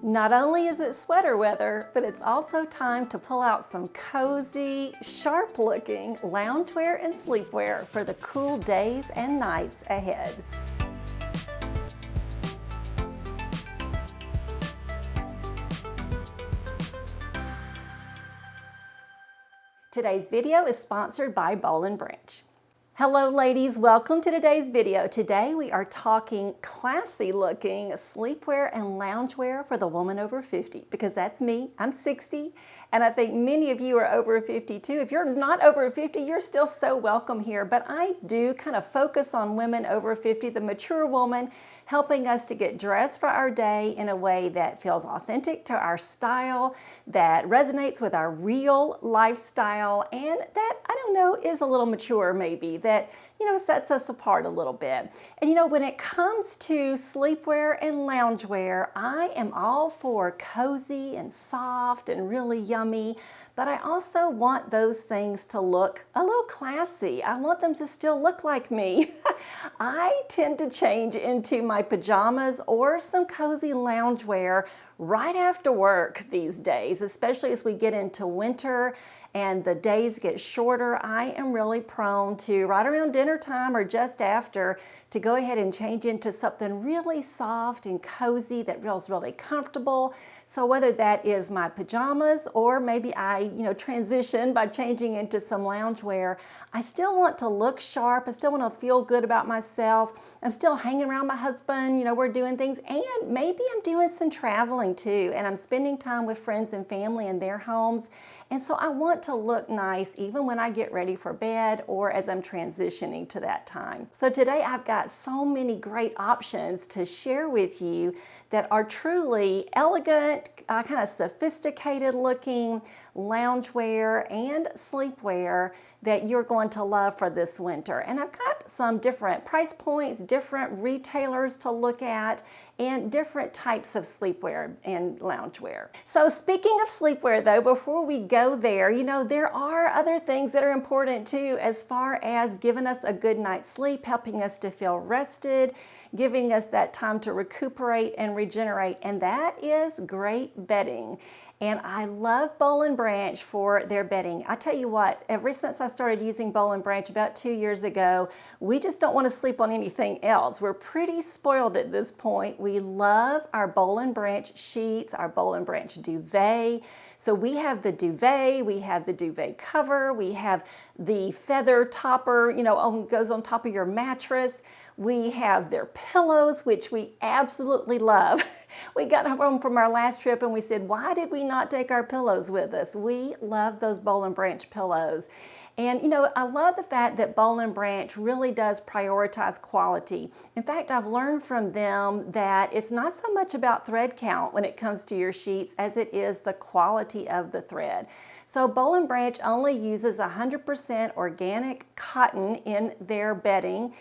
Not only is it sweater weather, but it's also time to pull out some cozy, sharp-looking loungewear and sleepwear for the cool days and nights ahead. Today's video is sponsored by Boll & Branch. Hello ladies, welcome to today's video. Today we are talking classy looking sleepwear and loungewear for the woman over 50, because that's me. I'm 60 and I think many of you are over 50 too. If you're not over 50, you're still so welcome here, but I do kind of focus on women over 50, the mature woman, helping us to get dressed for our day in a way that feels authentic to our style, that resonates with our real lifestyle, and that, I don't know, is a little mature maybe, that, sets us apart a little bit. And when it comes to sleepwear and loungewear, I am all for cozy and soft and really yummy, but I also want those things to look a little classy. I want them to still look like me. I tend to change into my pajamas or some cozy loungewear right after work these days, especially as we get into winter and the days get shorter. I am really prone to, right around dinner time or just after, to go ahead and change into something really soft and cozy that feels really comfortable. So whether that is my pajamas or maybe I, transition by changing into some loungewear, I still want to look sharp. I still want to feel good about myself. I'm still hanging around my husband. We're doing things, and maybe I'm doing some traveling too, and I'm spending time with friends and family in their homes. And so I want to look nice even when I get ready for bed or as I'm transitioning to that time. So today I've got so many great options to share with you that are truly elegant, kind of sophisticated looking loungewear and sleepwear that you're going to love for this winter. And I've got some different price points, different retailers to look at, and different types of sleepwear and loungewear. So speaking of sleepwear though, before we go there, there are other things that are important too, as far as giving us a good night's sleep, helping us to feel rested, giving us that time to recuperate and regenerate, and that is great bedding. And I love Boll & Branch for their bedding. I tell you what, ever since I started using Boll & Branch about 2 years ago, we just don't want to sleep on anything else. We're pretty spoiled at this point. We love our Boll & Branch sheets, our Boll & Branch duvet. So we have the duvet, we have the duvet cover, we have the feather topper, goes on top of your mattress. We have their pillows, which we absolutely love. We got home from our last trip and we said, why did we not take our pillows with us? We love those Boll & Branch pillows. And I love the fact that Boll & Branch really does prioritize quality. In fact, I've learned from them that it's not so much about thread count when it comes to your sheets as it is the quality of the thread. So Boll & Branch only uses 100% organic cotton in their bedding,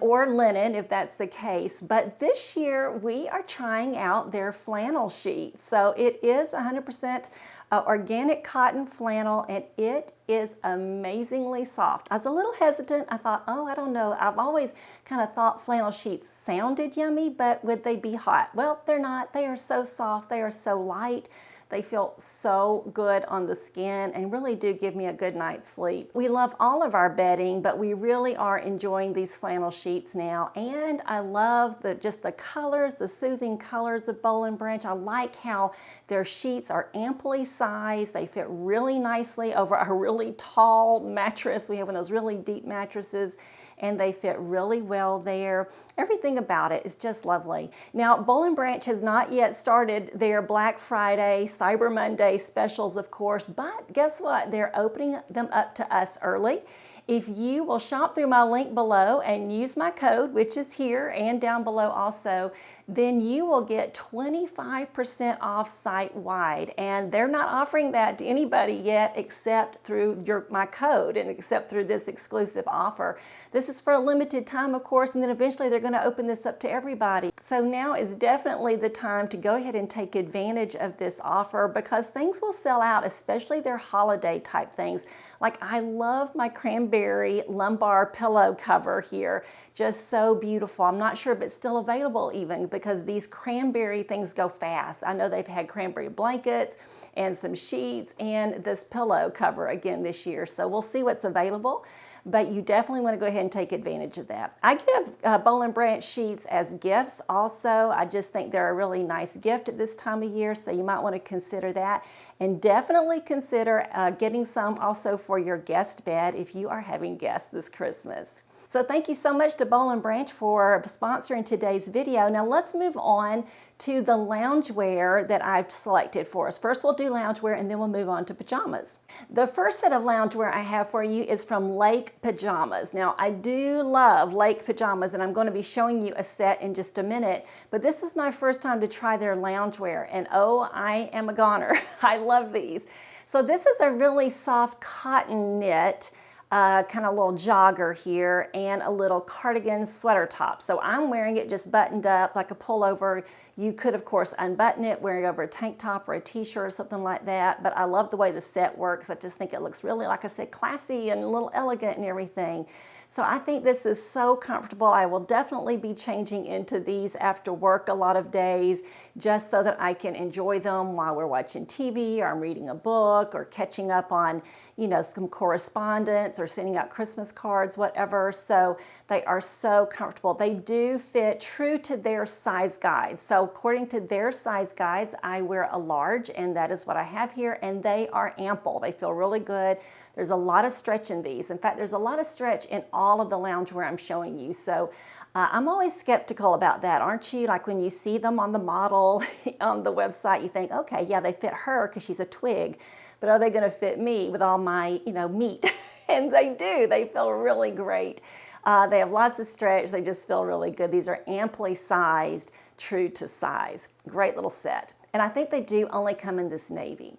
or linen if that's the case. But this year we are trying out their flannel sheet. So it is 100% organic cotton flannel, and it is amazingly soft. I was a little hesitant. I thought, I don't know. I've always kind of thought flannel sheets sounded yummy, but would they be hot? Well, they're not. They are so soft. They are so light. They feel so good on the skin and really do give me a good night's sleep. We love all of our bedding, but we really are enjoying these flannel sheets now. And I love just the colors, the soothing colors of Boll & Branch. I like how their sheets are amply sized. They fit really nicely over a really tall mattress. We have one of those really deep mattresses, and they fit really well there. Everything about it is just lovely. Now, Boll & Branch has not yet started their Black Friday, Cyber Monday specials, of course, but guess what? They're opening them up to us early. If you will shop through my link below and use my code, which is here and down below also, then you will get 25% off site-wide. And they're not offering that to anybody yet except through my code and except through this exclusive offer. This is for a limited time, of course, and then eventually they're going to open this up to everybody. So now is definitely the time to go ahead and take advantage of this offer, because things will sell out, especially their holiday type things. Like, I love my cranberry cranberry lumbar pillow cover here. Just so beautiful. I'm not sure if it's still available even because these cranberry things go fast. I know they've had cranberry blankets and some sheets and this pillow cover again this year. So we'll see what's available, but you definitely want to go ahead and take advantage of that. I give Boll & Branch sheets as gifts also. I just think they're a really nice gift at this time of year, so you might want to consider that. And definitely consider getting some also for your guest bed if you are having guests this Christmas. So thank you so much to Boll & Branch for sponsoring today's video. Now let's move on to the loungewear that I've selected for us. First we'll do loungewear and then we'll move on to pajamas. The first set of loungewear I have for you is from Lake Pajamas. Now I do love Lake Pajamas and I'm going to be showing you a set in just a minute, but this is my first time to try their loungewear and oh, I am a goner. I love these. So this is a really soft cotton knit, kind of little jogger here and a little cardigan sweater top. So I'm wearing it just buttoned up like a pullover. You could of course unbutton it wearing over a tank top or a t-shirt or something like that, but I love the way the set works. I just think it looks really, like I said, classy and a little elegant and everything. So I think this is so comfortable. I will definitely be changing into these after work a lot of days just so that I can enjoy them while we're watching TV or I'm reading a book or catching up on, you know, some correspondence or sending out Christmas cards, whatever. So they are so comfortable. They do fit true to their size guide. So according to their size guides, I wear a large and that is what I have here, and they are ample. They feel really good. There's a lot of stretch in these. In fact, there's a lot of stretch in all of the loungewear I'm showing you. So I'm always skeptical about that, aren't you? Like when you see them on the model on the website, you think, okay, yeah, they fit her because she's a twig, but are they going to fit me with all my, you know, meat? And they do. They feel really great. They have lots of stretch. They just feel really good. These are amply sized, true to size. Great little set. And I think they do only come in this navy.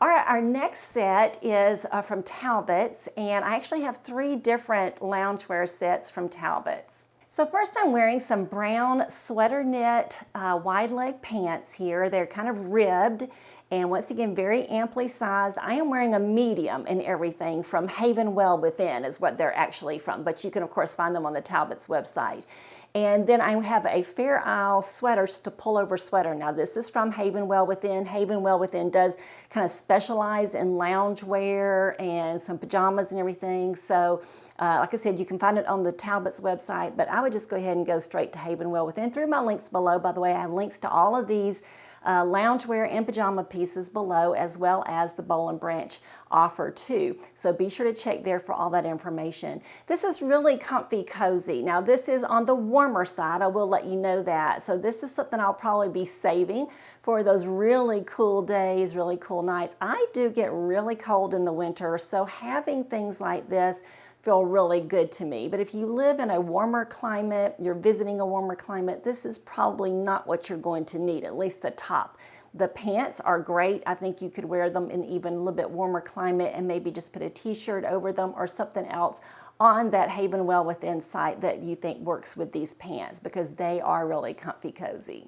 All right, our next set is from Talbot's, and I actually have 3 different loungewear sets from Talbot's. So first I'm wearing some brown sweater knit wide leg pants here. They're kind of ribbed and once again very amply sized. I am wearing a medium in everything from Haven Well Within is what they're actually from, but you can of course find them on the Talbot's website. And then I have a Fair Isle sweater, just a pullover sweater. Now this is from Haven Well Within. Haven Well Within does kind of specialize in loungewear and some pajamas and everything. So like I said, you can find it on the Talbot's website, but I would just go ahead and go straight to Haven Well Within through my links below. By the way, I have links to all of these loungewear and pajama pieces below, as well as the Boll & Branch offer too. So be sure to check there for all that information. This is really comfy cozy. Now this is on the warmer side, I will let you know that. So this is something I'll probably be saving for those really cool days, really cool nights. I do get really cold in the winter, so having things like this feel really good to me. But if you live in a warmer climate, you're visiting a warmer climate, this is probably not what you're going to need, at least the top. The pants are great. I think you could wear them in even a little bit warmer climate and maybe just put a t-shirt over them or something else on that Haven Well Within site that you think works with these pants because they are really comfy cozy.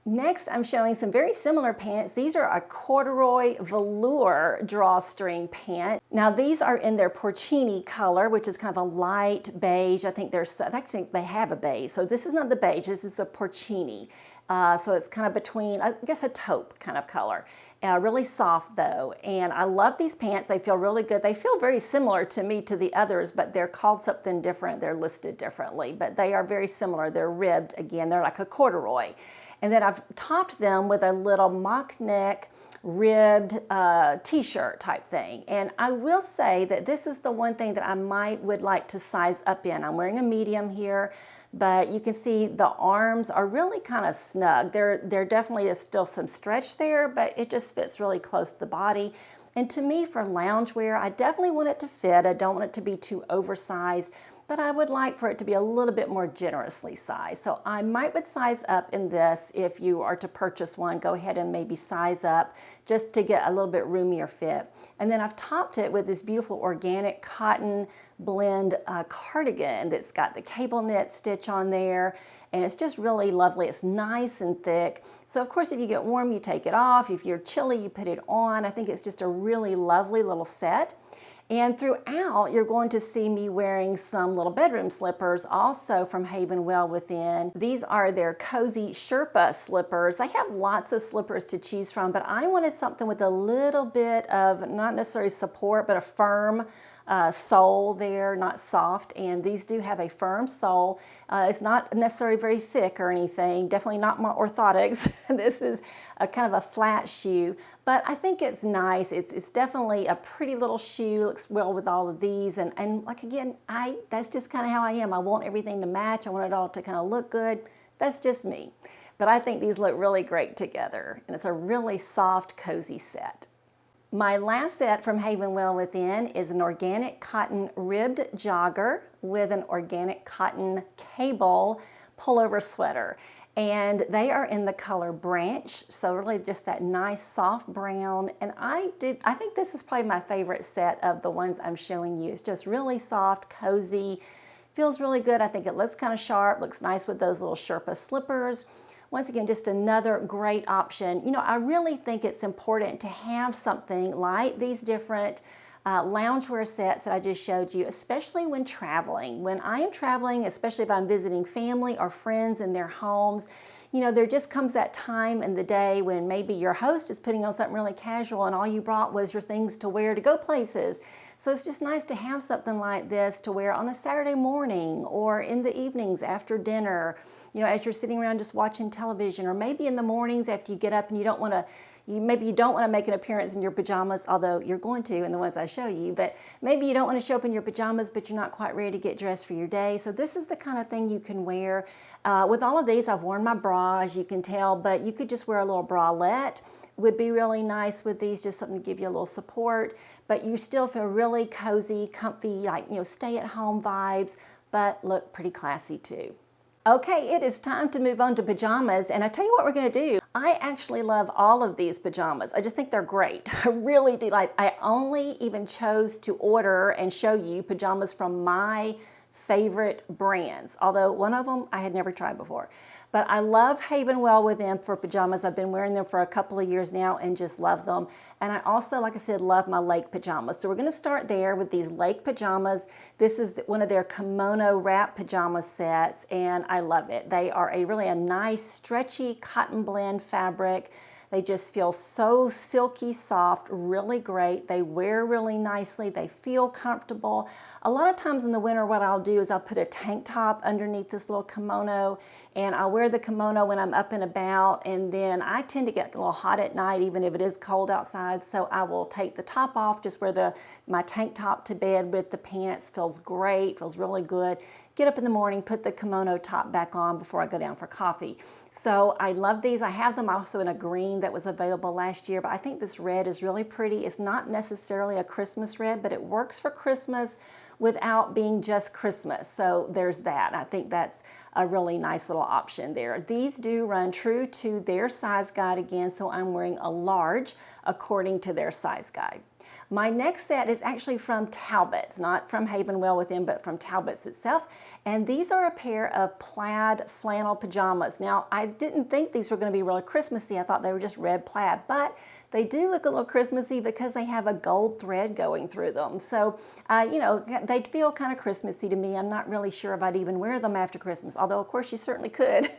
Next, I'm showing some very similar pants. These are a corduroy velour drawstring pant. Now these are in their porcini color, which is kind of a light beige. I think actually they have a beige. So this is not the beige, this is a porcini. So it's kind of between, I guess, a taupe kind of color. Really soft though. And I love these pants. They feel really good. They feel very similar to me to the others, but they're called something different. They're listed differently, but they are very similar. They're ribbed again. They're like a corduroy. And then I've topped them with a little mock neck ribbed t-shirt type thing. And I will say that this is the one thing that I would like to size up in. I'm wearing a medium here, but you can see the arms are really kind of snug. There definitely is still some stretch there, but it just fits really close to the body. And to me, for loungewear, I definitely want it to fit. I don't want it to be too oversized, but I would like for it to be a little bit more generously sized. So I would size up in this. If you are to purchase one, go ahead and maybe size up just to get a little bit roomier fit. And then I've topped it with this beautiful organic cotton blend cardigan that's got the cable knit stitch on there, and it's just really lovely. It's nice and thick. So of course, if you get warm, you take it off. If you're chilly, you put it on. I think it's just a really lovely little set. And throughout, you're going to see me wearing some little bedroom slippers, also from Haven Well Within. These are their Cozy Sherpa slippers. They have lots of slippers to choose from, but I wanted something with a little bit of, not necessarily support, but a firm sole there, not soft. And these do have a firm sole. It's not necessarily very thick or anything, definitely not my orthotics. This is a kind of a flat shoe, but I think it's nice. It's definitely a pretty little shoe, looks well with all of these. And like, again, that's just kind of how I am. I want everything to match. I want it all to kind of look good. That's just me. But I think these look really great together. And it's a really soft, cozy set. My last set from Haven Well Within is an organic cotton ribbed jogger with an organic cotton cable pullover sweater. And they are in the color Branch, so really just that nice soft brown. And I think this is probably my favorite set of the ones I'm showing you. It's just really soft, cozy, feels really good. I think it looks kind of sharp, looks nice with those little Sherpa slippers. Once again, just another great option. You know, I really think it's important to have something like these different loungewear sets that I just showed you, especially when traveling. When I am traveling, especially if I'm visiting family or friends in their homes, you know, there just comes that time in the day when maybe your host is putting on something really casual and all you brought was your things to wear to go places. So it's just nice to have something like this to wear on a Saturday morning or in the evenings after dinner, you know, as you're sitting around just watching television, or maybe in the mornings after you get up and you don't want to, maybe you don't want to make an appearance in your pajamas, although you're going to in the ones I show you, but maybe you don't want to show up in your pajamas, but you're not quite ready to get dressed for your day. So this is the kind of thing you can wear. With all of these, I've worn my bra, as you can tell, but you could just wear a little bralette. Would be really nice with these, just something to give you a little support, but you still feel really cozy, comfy, like, you know, stay at home vibes, but look pretty classy too. Okay, it is time to move on to pajamas, and I tell you what we're going to do. I actually love all of these pajamas. I just think they're great. I really do. Like, I only even chose to order and show you pajamas from my favorite brands, although one of them I had never tried before. But I love Haven Well Within for pajamas. I've been wearing them for a couple of years now and just love them. And I also, like I said, love my lake pajamas. So we're going to start there with these lake pajamas. This is one of their kimono wrap pajama sets, and I love it. They are really a nice, stretchy cotton blend fabric. They just feel so silky soft, really great. They wear really nicely. They feel comfortable. A lot of times in the winter, what I'll do is I'll put a tank top underneath this little kimono, and I'll wear the kimono when I'm up and about, and then I tend to get a little hot at night, even if it is cold outside, so I will take the top off, just wear my tank top to bed with the pants. Feels great, feels really good. Get up in the morning, put the kimono top back on before I go down for coffee. So I love these. I have them also in a green that was available last year, but I think this red is really pretty. It's not necessarily a Christmas red, but it works for Christmas without being just Christmas. So there's that. I think that's a really nice little option there. These do run true to their size guide again, so I'm wearing a large according to their size guide. My next set is actually from Talbot's, not from Haven Well Within, but from Talbot's itself. And these are a pair of plaid flannel pajamas. Now, I didn't think these were going to be really Christmassy. I thought they were just red plaid, but they do look a little Christmassy because they have a gold thread going through them. So, you know, they feel kind of Christmassy to me. I'm not really sure if I'd even wear them after Christmas, although of course you certainly could.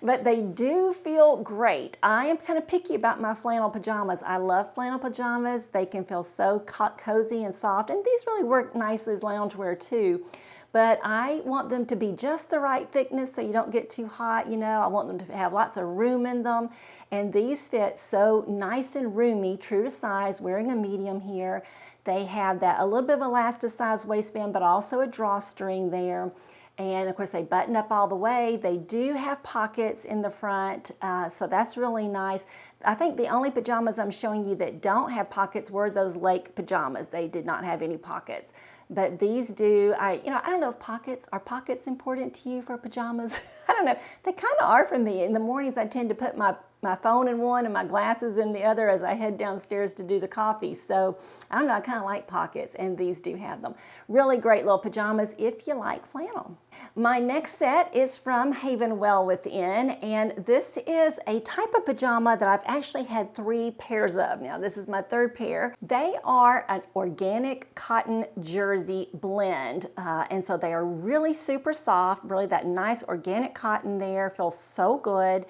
But they do feel great. I am kind of picky about my flannel pajamas. I love flannel pajamas. They can feel so cozy and soft, and these really work nicely as loungewear too. But I want them to be just the right thickness so you don't get too hot, you know. I want them to have lots of room in them. And these fit so nice and roomy, true to size, wearing a medium here. They have that a little bit of elasticized waistband, but also a drawstring there. And of course they button up all the way. They do have pockets in the front, so that's really nice. I think the only pajamas I'm showing you that don't have pockets were those lake pajamas. They did not have any pockets, but these do. I don't know if are pockets important to you for pajamas? I don't know. They kind of are for me. In the mornings I tend to put my my phone in one and my glasses in the other as I head downstairs to do the coffee. So I don't know, I kind of like pockets, and these do have them. Really great little pajamas if you like flannel. My next set is from Well Within, and this is a type of pajama that I've actually had 3 pairs of. Now this is my 3rd pair. They are an organic cotton jersey blend, and so they are really super soft, really that nice organic cotton there, feels so good.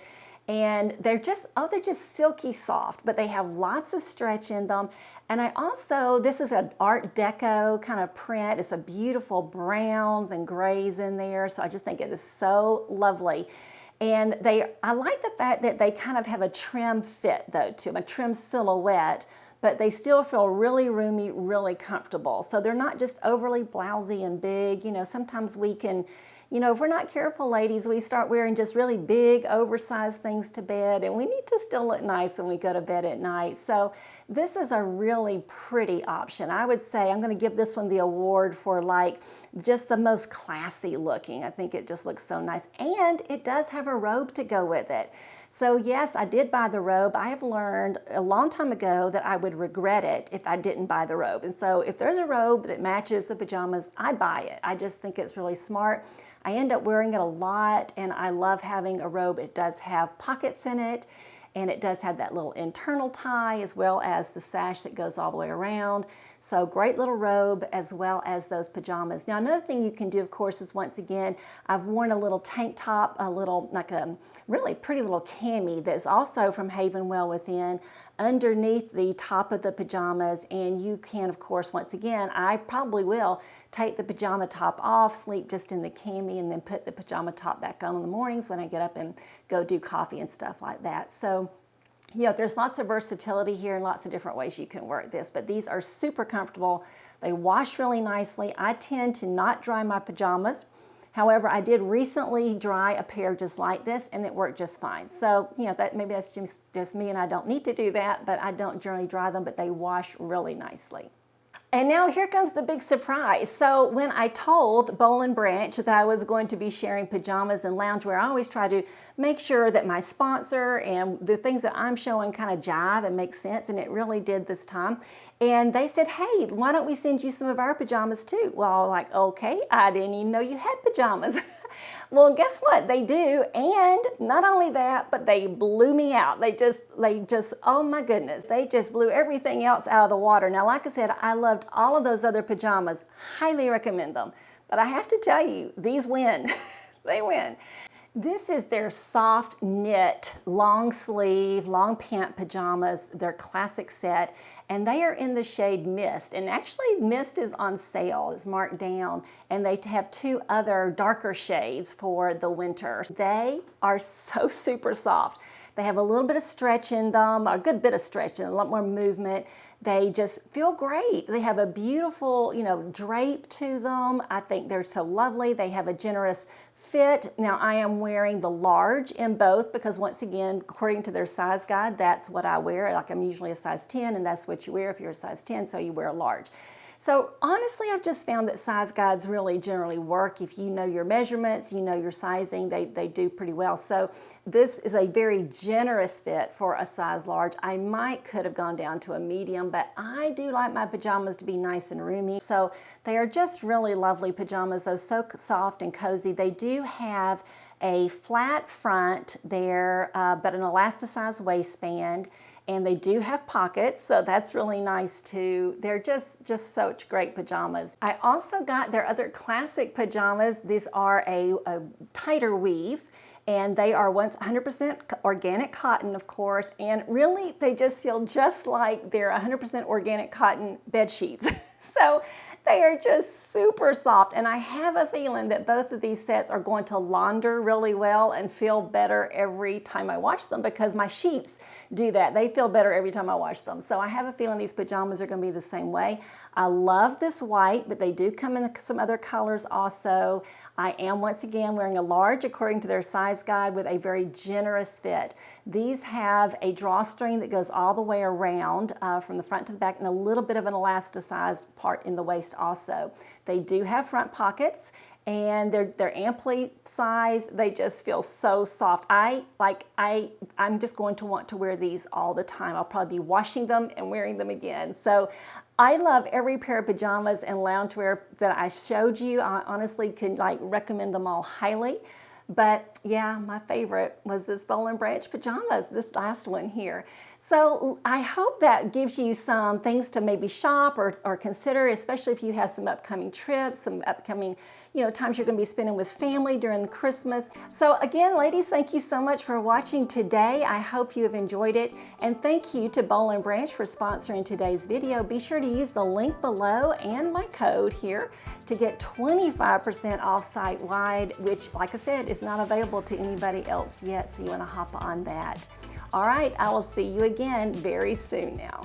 And they're just silky soft, but they have lots of stretch in them. And this is an Art Deco kind of print. It's a beautiful browns and grays in there. So I just think it is so lovely. And I like the fact that they kind of have a trim fit though to them, a trim silhouette, but they still feel really roomy, really comfortable. So they're not just overly blousy and big. You know, sometimes we can, if we're not careful, ladies, we start wearing just really big, oversized things to bed, and we need to still look nice when we go to bed at night. So this is a really pretty option. I would say I'm going to give this one the award for like just the most classy looking. I think it just looks so nice, and it does have a robe to go with it. So yes, I did buy the robe. I have learned a long time ago that I would regret it if I didn't buy the robe. And so if there's a robe that matches the pajamas, I buy it. I just think it's really smart. I end up wearing it a lot, and I love having a robe. It does have pockets in it, and it does have that little internal tie as well as the sash that goes all the way around. So great little robe as well as those pajamas. Now another thing you can do, of course, is once again, I've worn a little tank top, like a really pretty little cami that's also from Well Within underneath the top of the pajamas. And you can, of course, once again, I probably will take the pajama top off, sleep just in the cami, and then put the pajama top back on in the mornings when I get up and go do coffee and stuff like that. So there's lots of versatility here and lots of different ways you can work this, but these are super comfortable. They wash really nicely. I tend to not dry my pajamas. However, I did recently dry a pair just like this, and it worked just fine. So, maybe that's just me, and I don't need to do that, but I don't generally dry them, but they wash really nicely. And now here comes the big surprise. So when I told Boll & Branch that I was going to be sharing pajamas and loungewear, I always try to make sure that my sponsor and the things that I'm showing kind of jive and make sense, and it really did this time. And they said, hey, why don't we send you some of our pajamas too? Well, like, okay, I didn't even know you had pajamas. Well, guess what? They do. And not only that, but they blew me out. They just, oh my goodness, they just blew everything else out of the water. Now, like I said, I loved all of those other pajamas. Highly recommend them. But I have to tell you, these win. They win. This is their soft knit, long sleeve, long pant pajamas, their classic set, and they are in the shade Mist. And actually Mist is on sale, it's marked down, and they have 2 other darker shades for the winter. They are so super soft. They have a little bit of stretch in them, a good bit of stretch and a lot more movement. They just feel great. They have a beautiful, drape to them. I think they're so lovely. They have a generous fit. Now I am wearing the large in both because once again, according to their size guide, that's what I wear. Like I'm usually a size 10 and that's what you wear if you're a size 10, so you wear a large. So honestly, I've just found that size guides really generally work. If you know your measurements, you know your sizing, they do pretty well. So this is a very generous fit for a size large. I could have gone down to a medium, but I do like my pajamas to be nice and roomy. So they are just really lovely pajamas, though so soft and cozy. They do have a flat front there, but an elasticized waistband. And they do have pockets, so that's really nice too. They're just such great pajamas. I also got their other classic pajamas. These are a tighter weave, and they are 100% organic cotton, of course, and really they just feel just like they're 100% organic cotton bed sheets. So they are just super soft, and I have a feeling that both of these sets are going to launder really well and feel better every time I wash them because my sheets do that. They feel better every time I wash them. So I have a feeling these pajamas are going to be the same way. I love this white, but they do come in some other colors also. I am once again wearing a large according to their size guide with a very generous fit. These have a drawstring that goes all the way around from the front to the back and a little bit of an elasticized part in the waist also. They do have front pockets, and they're amply sized. They just feel so soft. I'm just going to want to wear these all the time. I'll probably be washing them and wearing them again. So I love every pair of pajamas and loungewear that I showed you. I honestly could recommend them all highly. But yeah, my favorite was this Boll & Branch pajamas, this last one here. So I hope that gives you some things to maybe shop or consider, especially if you have some upcoming trips, some upcoming, times you're going to be spending with family during Christmas. So again, ladies, thank you so much for watching today. I hope you have enjoyed it. And thank you to Boll & Branch for sponsoring today's video. Be sure to use the link below and my code here to get 25% off site-wide, which, like I said, is not available to anybody else yet, so you want to hop on that. All right, I will see you again very soon now.